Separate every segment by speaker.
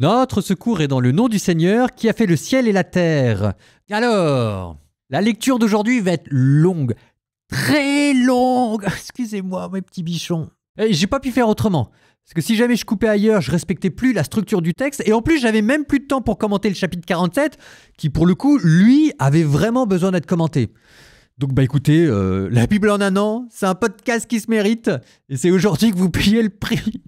Speaker 1: Notre secours est dans le nom du Seigneur qui a fait le ciel et la terre. Alors, la lecture d'aujourd'hui va être longue, très longue. Excusez-moi, mes petits bichons. J'ai pas pu faire autrement. Parce que si jamais je coupais ailleurs, je respectais plus la structure du texte. Et en plus, j'avais même plus de temps pour commenter le chapitre 47, qui pour le coup, lui, avait vraiment besoin d'être commenté. Donc bah écoutez, la Bible en un an, c'est un podcast qui se mérite. Et c'est aujourd'hui que vous payez le prix.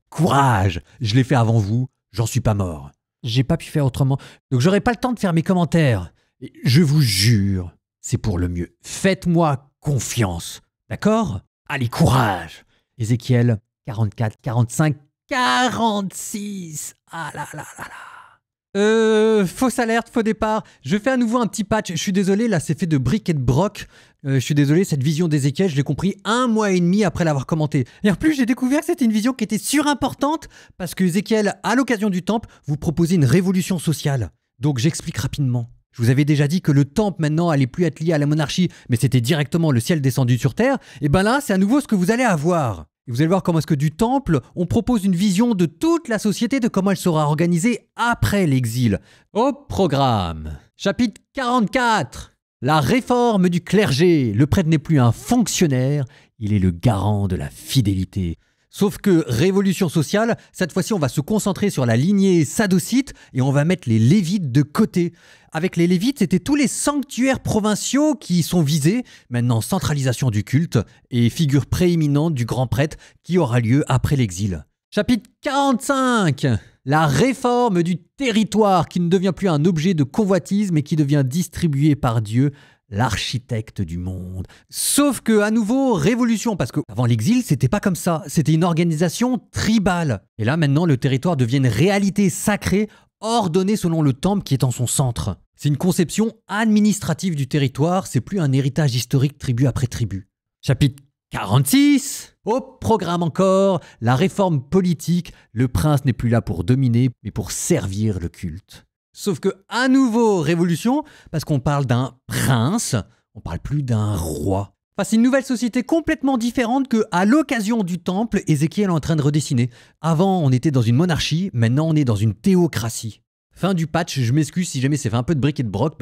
Speaker 1: Courage, je l'ai fait avant vous, j'en suis pas mort. J'ai pas pu faire autrement. Donc j'aurai pas le temps de faire mes commentaires. Et je vous jure, c'est pour le mieux. Faites-moi confiance. D'accord ? Allez, courage. Ézéchiel 44, 45, 46. Ah là là là là. Fausse alerte, faux départ. Je fais à nouveau un petit patch. Je suis désolé, là c'est fait de briques et de broc. Je suis désolé, cette vision d'Ézéchiel, je l'ai compris 1 mois et demi après l'avoir commenté. Et en plus, j'ai découvert que c'était une vision qui était surimportante parce que Ézéchiel, à l'occasion du temple, vous proposait une révolution sociale. Donc j'explique rapidement. Je vous avais déjà dit que le temple maintenant allait plus être lié à la monarchie, mais c'était directement le ciel descendu sur terre. Et ben là, c'est à nouveau ce que vous allez avoir. Et vous allez voir comment est-ce que du temple, on propose une vision de toute la société, de comment elle sera organisée après l'exil. Au programme, chapitre 44. La réforme du clergé. Le prêtre n'est plus un fonctionnaire, il est le garant de la fidélité. Sauf que révolution sociale, cette fois-ci on va se concentrer sur la lignée sadocite et on va mettre les lévites de côté. Avec les lévites, c'était tous les sanctuaires provinciaux qui sont visés. Maintenant, centralisation du culte et figure prééminente du grand prêtre qui aura lieu après l'exil. Chapitre 45. La réforme du territoire qui ne devient plus un objet de convoitise mais qui devient distribué par Dieu, l'architecte du monde. Sauf que, à nouveau, révolution, parce qu'avant l'exil, c'était pas comme ça. C'était une organisation tribale. Et là, maintenant, le territoire devient une réalité sacrée, ordonnée selon le temple qui est en son centre. C'est une conception administrative du territoire, c'est plus un héritage historique tribu après tribu. Chapitre 46. Au programme encore, la réforme politique. Le prince n'est plus là pour dominer, mais pour servir le culte. Sauf que, à nouveau, révolution, parce qu'on parle d'un prince, on parle plus d'un roi. Enfin, c'est une nouvelle société complètement différente que, à l'occasion du temple, Ézéchiel est en train de redessiner. Avant, on était dans une monarchie, maintenant on est dans une théocratie. Fin du patch, je m'excuse si jamais c'est fait un peu de briques et de broc,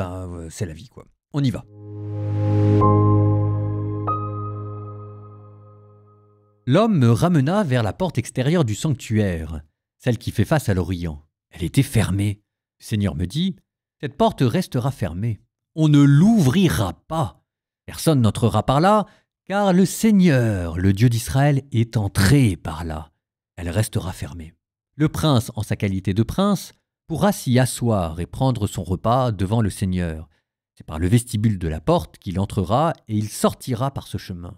Speaker 1: c'est la vie quoi. On y va. L'homme me ramena vers la porte extérieure du sanctuaire, celle qui fait face à l'Orient. Elle était fermée. Le Seigneur me dit, « Cette porte restera fermée. On ne l'ouvrira pas. Personne n'entrera par là, car le Seigneur, le Dieu d'Israël, est entré par là. Elle restera fermée. Le prince, en sa qualité de prince, pourra s'y asseoir et prendre son repas devant le Seigneur. C'est par le vestibule de la porte qu'il entrera et il sortira par ce chemin.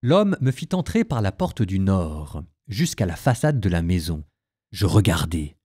Speaker 1: L'homme me fit entrer par la porte du nord, jusqu'à la façade de la maison. Je regardai.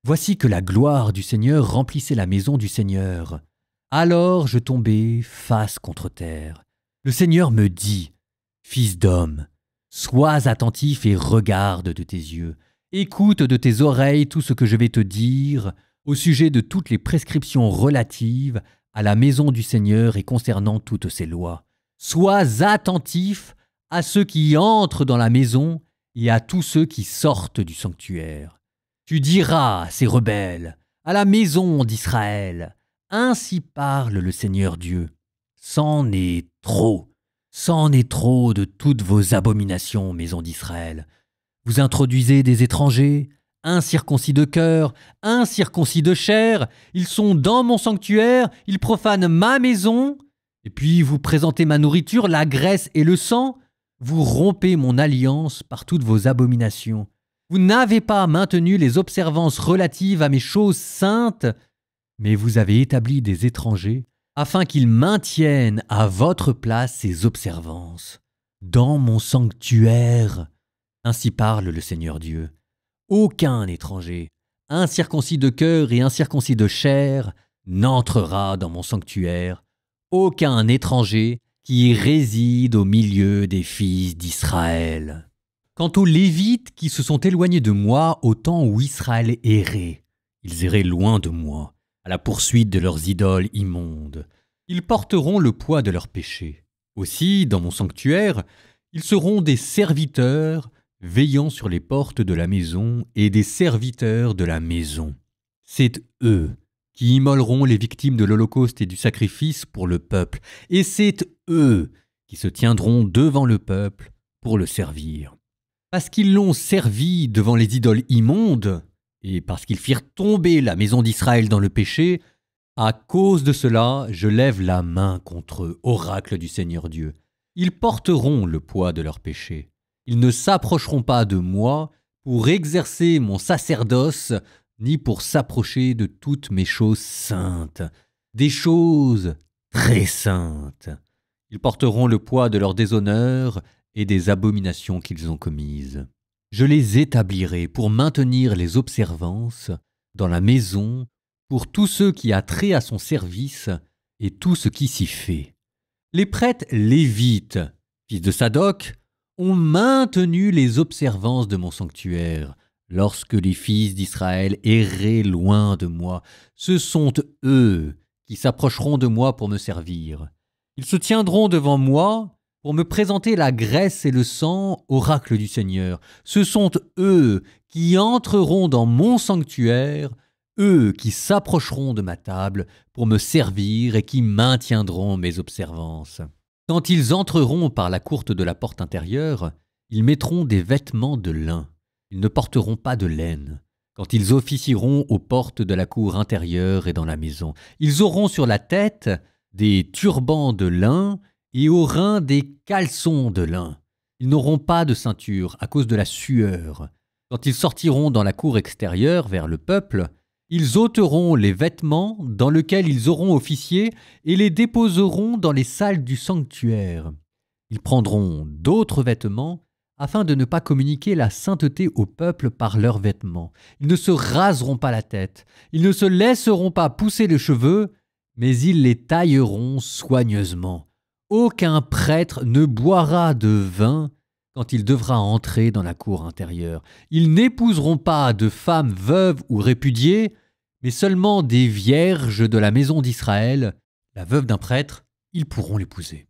Speaker 1: Voici que la gloire du Seigneur remplissait la maison du Seigneur. Alors je tombai face contre terre. Le Seigneur me dit, « Fils d'homme, sois attentif et regarde de tes yeux. Écoute de tes oreilles tout ce que je vais te dire au sujet de toutes les prescriptions relatives à la maison du Seigneur et concernant toutes ses lois. Sois attentif à ceux qui entrent dans la maison et à tous ceux qui sortent du sanctuaire. Tu diras à ces rebelles, à la maison d'Israël, ainsi parle le Seigneur Dieu. C'en est trop de toutes vos abominations, maison d'Israël. Vous introduisez des étrangers, incirconcis de cœur, incirconcis de chair, ils sont dans mon sanctuaire, ils profanent ma maison, et puis vous présentez ma nourriture, la graisse et le sang. Vous rompez mon alliance par toutes vos abominations. Vous n'avez pas maintenu les observances relatives à mes choses saintes, mais vous avez établi des étrangers afin qu'ils maintiennent à votre place ces observances. Dans mon sanctuaire, ainsi parle le Seigneur Dieu, aucun étranger, incirconcis de cœur et incirconcis de chair, n'entrera dans mon sanctuaire, aucun étranger qui réside au milieu des fils d'Israël. Quant aux Lévites qui se sont éloignés de moi au temps où Israël errait, ils erraient loin de moi, à la poursuite de leurs idoles immondes. Ils porteront le poids de leurs péchés. Aussi, dans mon sanctuaire, ils seront des serviteurs veillant sur les portes de la maison et des serviteurs de la maison. C'est eux qui immoleront les victimes de l'Holocauste et du sacrifice pour le peuple, et c'est eux qui se tiendront devant le peuple pour le servir. Parce qu'ils l'ont servi devant les idoles immondes, et parce qu'ils firent tomber la maison d'Israël dans le péché, à cause de cela, je lève la main contre eux, oracle du Seigneur Dieu. Ils porteront le poids de leurs péchés. Ils ne s'approcheront pas de moi pour exercer mon sacerdoce, ni pour s'approcher de toutes mes choses saintes, des choses très saintes. Ils porteront le poids de leur déshonneur et des abominations qu'ils ont commises. Je les établirai pour maintenir les observances dans la maison pour tous ceux qui a trait à son service et tout ce qui s'y fait. Les prêtres lévites, fils de Sadoc, ont maintenu les observances de mon sanctuaire lorsque les fils d'Israël erraient loin de moi. Ce sont eux qui s'approcheront de moi pour me servir. Ils se tiendront devant moi pour me présenter la graisse et le sang, oracle du Seigneur. Ce sont eux qui entreront dans mon sanctuaire, eux qui s'approcheront de ma table pour me servir et qui maintiendront mes observances. Quand ils entreront par la courte de la porte intérieure, ils mettront des vêtements de lin. Ils ne porteront pas de laine. Quand ils officieront aux portes de la cour intérieure et dans la maison, ils auront sur la tête des turbans de lin et aux reins des caleçons de lin. Ils n'auront pas de ceinture à cause de la sueur. Quand ils sortiront dans la cour extérieure vers le peuple, ils ôteront les vêtements dans lesquels ils auront officié et les déposeront dans les salles du sanctuaire. Ils prendront d'autres vêtements afin de ne pas communiquer la sainteté au peuple par leurs vêtements. Ils ne se raseront pas la tête, ils ne se laisseront pas pousser les cheveux, mais ils les tailleront soigneusement. Aucun prêtre ne boira de vin quand il devra entrer dans la cour intérieure. Ils n'épouseront pas de femmes veuves ou répudiées, mais seulement des vierges de la maison d'Israël. La veuve d'un prêtre, ils pourront l'épouser.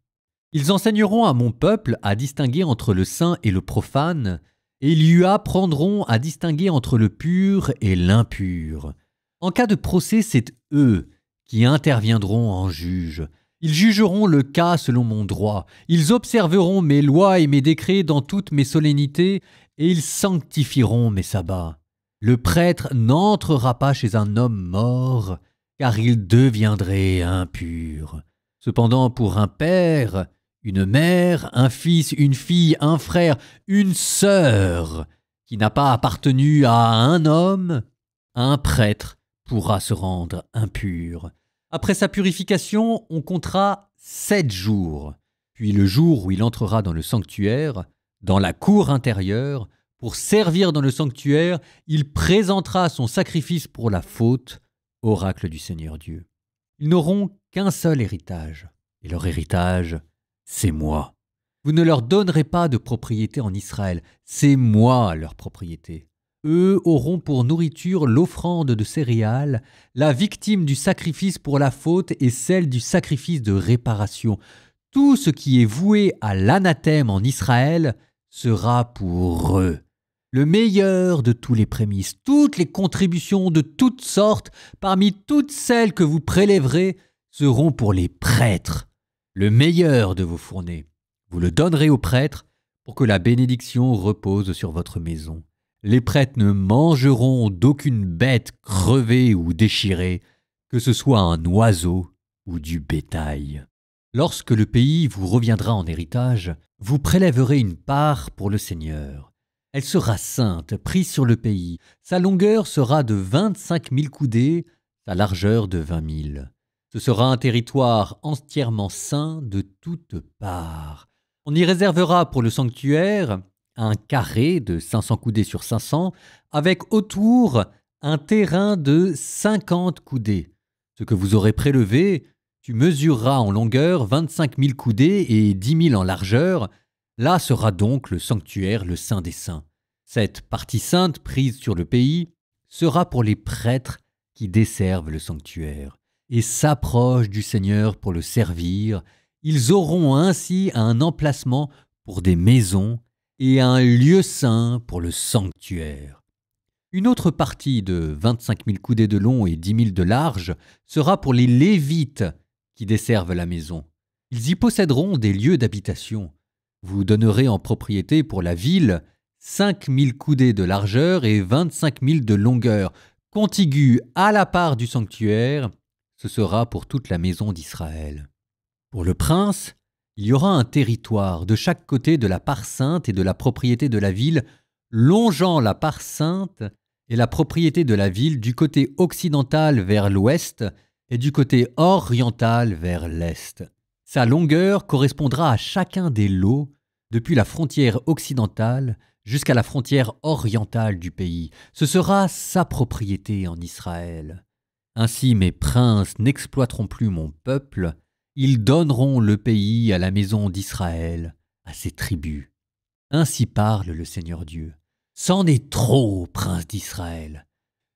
Speaker 1: Ils enseigneront à mon peuple à distinguer entre le saint et le profane, et ils lui apprendront à distinguer entre le pur et l'impur. En cas de procès, c'est eux qui interviendront en juge. Ils jugeront le cas selon mon droit. Ils observeront mes lois et mes décrets dans toutes mes solennités, et ils sanctifieront mes sabbats. Le prêtre n'entrera pas chez un homme mort, car il deviendrait impur. Cependant, pour un père, une mère, un fils, une fille, un frère, une sœur, qui n'a pas appartenu à un homme, un prêtre pourra se rendre impur. Après sa purification, on comptera 7 jours. Puis le jour où il entrera dans le sanctuaire, dans la cour intérieure, pour servir dans le sanctuaire, il présentera son sacrifice pour la faute, oracle du Seigneur Dieu. Ils n'auront qu'un seul héritage, et leur héritage, c'est moi. Vous ne leur donnerez pas de propriété en Israël, c'est moi leur propriété. Eux auront pour nourriture l'offrande de céréales, la victime du sacrifice pour la faute et celle du sacrifice de réparation. Tout ce qui est voué à l'anathème en Israël sera pour eux. Le meilleur de tous les prémices, toutes les contributions de toutes sortes, parmi toutes celles que vous prélèverez, seront pour les prêtres. Le meilleur de vos fournées, vous le donnerez aux prêtres pour que la bénédiction repose sur votre maison. Les prêtres ne mangeront d'aucune bête crevée ou déchirée, que ce soit un oiseau ou du bétail. Lorsque le pays vous reviendra en héritage, vous prélèverez une part pour le Seigneur. Elle sera sainte, prise sur le pays. Sa longueur sera de 25 000 coudées, sa largeur de 20 000. Ce sera un territoire entièrement saint de toutes parts. On y réservera pour le sanctuaire un carré de 500 coudées sur 500, avec autour un terrain de 50 coudées. Ce que vous aurez prélevé, tu mesureras en longueur 25 000 coudées et 10 000 en largeur. Là sera donc le sanctuaire, le Saint des Saints. Cette partie sainte prise sur le pays sera pour les prêtres qui desservent le sanctuaire et s'approchent du Seigneur pour le servir. Ils auront ainsi un emplacement pour des maisons et un lieu saint pour le sanctuaire. Une autre partie de 25 000 coudées de long et 10 000 de large sera pour les Lévites qui desservent la maison. Ils y posséderont des lieux d'habitation. Vous donnerez en propriété pour la ville 5 000 coudées de largeur et 25 000 de longueur, contigus à la part du sanctuaire. Ce sera pour toute la maison d'Israël. Pour le prince, il y aura un territoire de chaque côté de la part sainte et de la propriété de la ville, longeant la part sainte et la propriété de la ville du côté occidental vers l'ouest et du côté oriental vers l'est. Sa longueur correspondra à chacun des lots depuis la frontière occidentale jusqu'à la frontière orientale du pays. Ce sera sa propriété en Israël. Ainsi mes princes n'exploiteront plus mon peuple, ils donneront le pays à la maison d'Israël, à ses tribus. Ainsi parle le Seigneur Dieu. C'en est trop, princes d'Israël.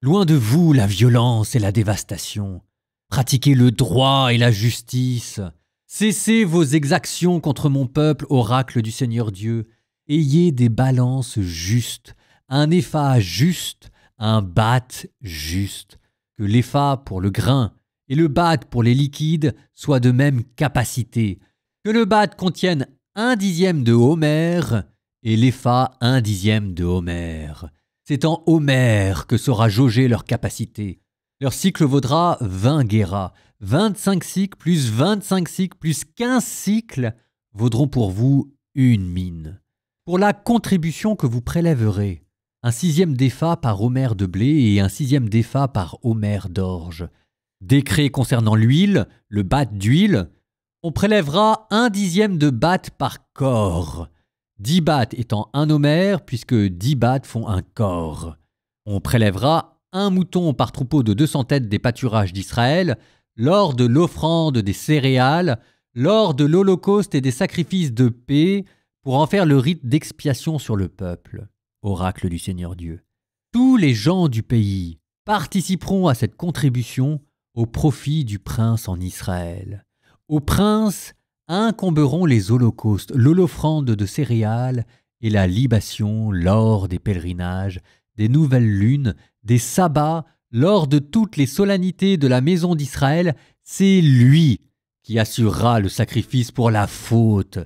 Speaker 1: Loin de vous la violence et la dévastation. Pratiquez le droit et la justice. Cessez vos exactions contre mon peuple, oracle du Seigneur Dieu. Ayez des balances justes, un épha juste, un bath juste. Que l'épha pour le grain et le bath pour les liquides soient de même capacité. Que le bath contienne 1/10 de homère et l'épha 1/10 de homère. C'est en homère que sera jaugée leur capacité. Leur cycle vaudra 20 guéras. 25 cycles plus 25 cycles plus 15 cycles vaudront pour vous une mine. Pour la contribution que vous prélèverez, 1/6 d'épha par homère de blé et 1/6 d'épha par homère d'orge. Décret concernant l'huile, le bath d'huile, on prélèvera 1/10 de bath par corps. 10 baths étant un homère, puisque 10 baths font un corps. On prélèvera un mouton par troupeau de 200 têtes des pâturages d'Israël, lors de l'offrande des céréales, lors de l'holocauste et des sacrifices de paix, pour en faire le rite d'expiation sur le peuple. Oracle du Seigneur Dieu. Tous les gens du pays participeront à cette contribution au profit du prince en Israël. Au prince incomberont les holocaustes, l'holophande de céréales et la libation lors des pèlerinages, des nouvelles lunes, des sabbats, lors de toutes les solennités de la maison d'Israël. C'est lui qui assurera le sacrifice pour la faute,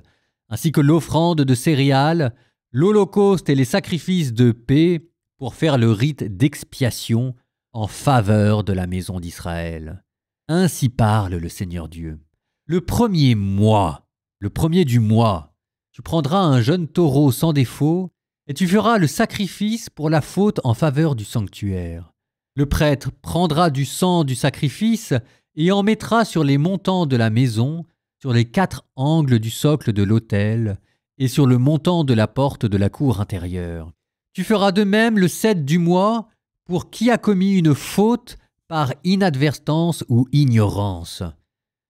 Speaker 1: ainsi que l'offrande de céréales, l'holocauste et les sacrifices de paix pour faire le rite d'expiation en faveur de la maison d'Israël. Ainsi parle le Seigneur Dieu. Le premier mois, le premier du mois, tu prendras un jeune taureau sans défaut et tu feras le sacrifice pour la faute en faveur du sanctuaire. Le prêtre prendra du sang du sacrifice et en mettra sur les montants de la maison, sur les 4 angles du socle de l'autel et sur le montant de la porte de la cour intérieure. Tu feras de même le 7 du mois pour qui a commis une faute par inadvertance ou ignorance.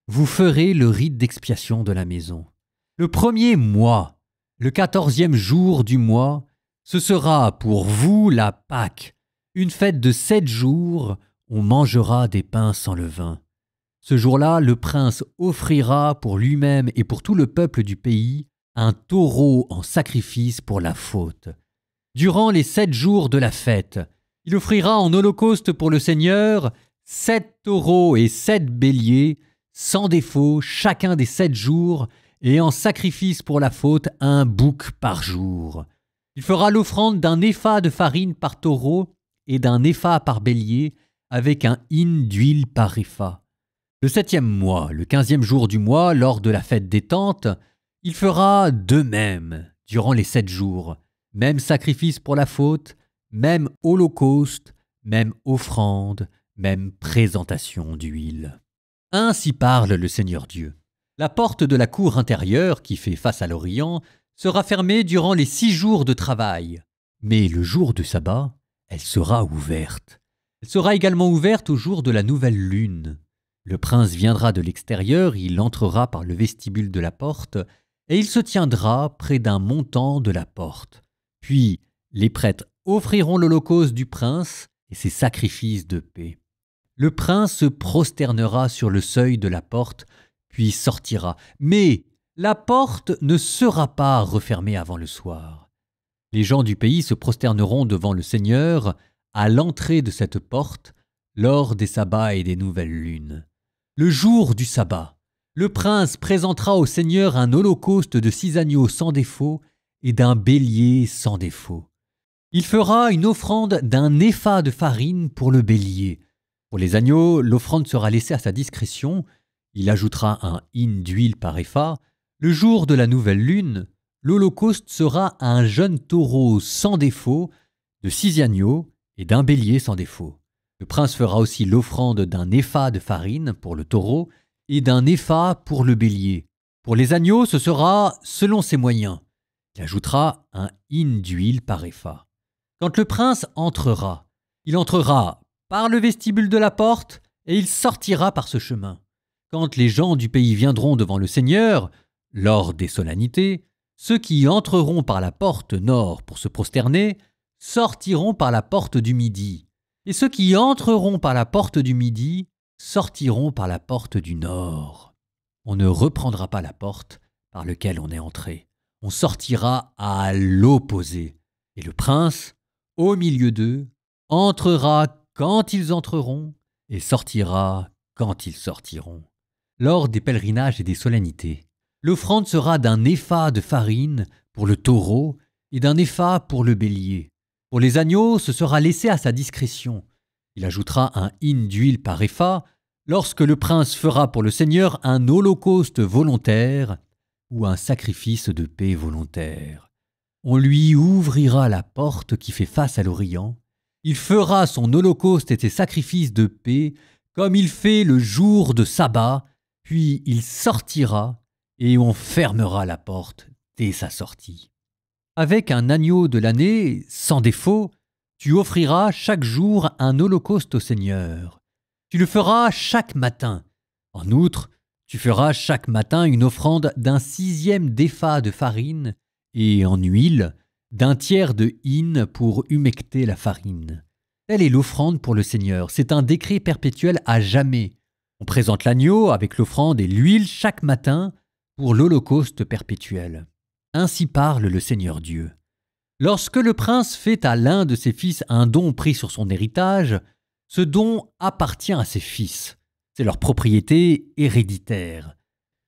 Speaker 1: Vous ferez le rite d'expiation de la maison. Le premier mois, le 14e jour du mois, ce sera pour vous la Pâque, une fête de 7 jours, on mangera des pains sans levain. Ce jour-là, le prince offrira pour lui-même et pour tout le peuple du pays un taureau en sacrifice pour la faute. Durant les 7 jours de la fête, il offrira en holocauste pour le Seigneur 7 taureaux et 7 béliers, sans défaut, chacun des 7 jours, et en sacrifice pour la faute un bouc par jour. Il fera l'offrande d'un épha de farine par taureau et d'un épha par bélier, avec un hin d'huile par épha. Le 7e mois, le 15e jour du mois, lors de la fête des tentes, il fera de même durant les 7 jours, même sacrifice pour la faute, même holocauste, même offrande, même présentation d'huile. Ainsi parle le Seigneur Dieu. La porte de la cour intérieure, qui fait face à l'Orient, sera fermée durant les 6 jours de travail. Mais le jour du sabbat, elle sera ouverte. Elle sera également ouverte au jour de la nouvelle lune. Le prince viendra de l'extérieur, il entrera par le vestibule de la porte, et il se tiendra près d'un montant de la porte. Puis les prêtres offriront l'holocauste du prince et ses sacrifices de paix. Le prince se prosternera sur le seuil de la porte, puis sortira. Mais la porte ne sera pas refermée avant le soir. Les gens du pays se prosterneront devant le Seigneur à l'entrée de cette porte lors des sabbats et des nouvelles lunes. Le jour du sabbat, le prince présentera au Seigneur un holocauste de 6 agneaux sans défaut et d'un bélier sans défaut. Il fera une offrande d'un épha de farine pour le bélier. Pour les agneaux, l'offrande sera laissée à sa discrétion. Il ajoutera un hin d'huile par épha. Le jour de la nouvelle lune, l'holocauste sera un jeune taureau sans défaut, de 6 agneaux et d'un bélier sans défaut. Le prince fera aussi l'offrande d'un épha de farine pour le taureau et d'un épha pour le bélier. Pour les agneaux, ce sera selon ses moyens. Il ajoutera un hin d'huile par épha. Quand le prince entrera, il entrera par le vestibule de la porte et il sortira par ce chemin. Quand les gens du pays viendront devant le Seigneur, lors des solennités, ceux qui entreront par la porte nord pour se prosterner sortiront par la porte du midi, et ceux qui entreront par la porte du midi sortiront par la porte du nord. On ne reprendra pas la porte par laquelle on est entré. On sortira à l'opposé, et le prince, au milieu d'eux, entrera quand ils entreront et sortira quand ils sortiront. Lors des pèlerinages et des solennités, l'offrande sera d'un épha de farine pour le taureau et d'un épha pour le bélier. Pour les agneaux, ce sera laissé à sa discrétion. Il ajoutera un hin d'huile par épha lorsque le prince fera pour le Seigneur un holocauste volontaire ou un sacrifice de paix volontaire. On lui ouvrira la porte qui fait face à l'Orient. Il fera son holocauste et ses sacrifices de paix comme il fait le jour de sabbat, puis il sortira et on fermera la porte dès sa sortie. Avec un agneau de l'année, sans défaut, tu offriras chaque jour un holocauste au Seigneur. Tu le feras chaque matin. En outre, tu feras chaque matin une offrande d'un 6e d'épha de farine et en huile, d'un tiers de hin pour humecter la farine. Telle est l'offrande pour le Seigneur. C'est un décret perpétuel à jamais. On présente l'agneau avec l'offrande et l'huile chaque matin pour l'holocauste perpétuel. Ainsi parle le Seigneur Dieu. Lorsque le prince fait à l'un de ses fils un don pris sur son héritage, ce don appartient à ses fils. C'est leur propriété héréditaire.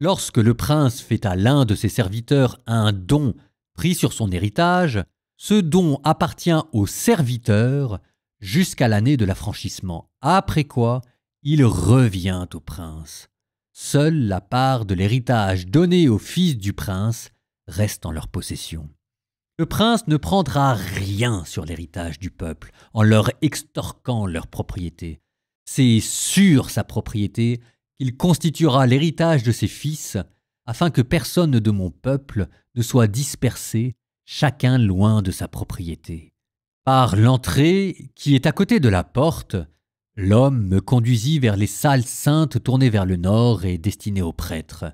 Speaker 1: Lorsque le prince fait à l'un de ses serviteurs un don pris sur son héritage, ce don appartient au serviteur jusqu'à l'année de l'affranchissement, après quoi il revient au prince. Seule la part de l'héritage donnée aux fils du prince reste en leur possession. Le prince ne prendra rien sur l'héritage du peuple en leur extorquant leur propriété. C'est sur sa propriété qu'il constituera l'héritage de ses fils, afin que personne de mon peuple ne soit dispersé, chacun loin de sa propriété. Par l'entrée, qui est à côté de la porte, l'homme me conduisit vers les salles saintes tournées vers le nord et destinées aux prêtres.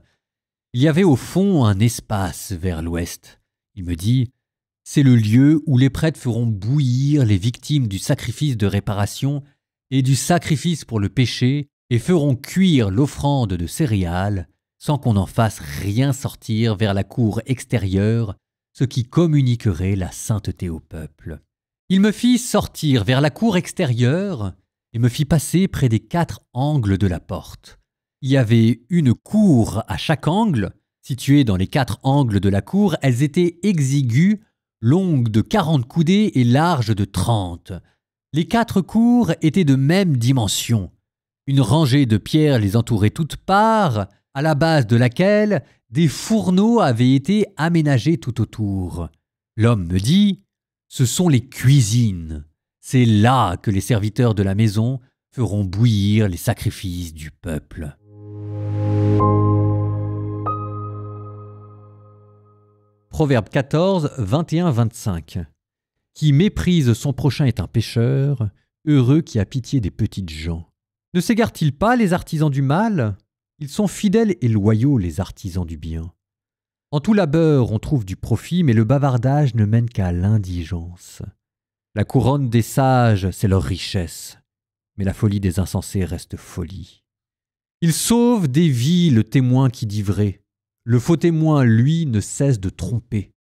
Speaker 1: Il y avait au fond un espace vers l'ouest. Il me dit, « C'est le lieu où les prêtres feront bouillir les victimes du sacrifice de réparation et du sacrifice pour le péché et feront cuire l'offrande de céréales, sans qu'on n'en fasse rien sortir vers la cour extérieure, ce qui communiquerait la sainteté au peuple. Il me fit sortir vers la cour extérieure et me fit passer près des 4 angles de la porte. Il y avait une cour à chaque angle. Situées dans les 4 angles de la cour, elles étaient exiguës, longues de 40 coudées et larges de 30. Les 4 cours étaient de même dimension. Une rangée de pierres les entourait toutes parts, à la base de laquelle des fourneaux avaient été aménagés tout autour. L'homme me dit, « Ce sont les cuisines. C'est là que les serviteurs de la maison feront bouillir les sacrifices du peuple. » Proverbe 14, 21-25. Qui méprise son prochain est un pécheur, heureux qui a pitié des petites gens. Ne s'égarent-ils pas les artisans du mal? Ils sont fidèles et loyaux, les artisans du bien. En tout labeur, on trouve du profit, mais le bavardage ne mène qu'à l'indigence. La couronne des sages, c'est leur richesse, mais la folie des insensés reste folie. Ils sauvent des vies le témoin qui dit vrai. Le faux témoin, lui, ne cesse de tromper.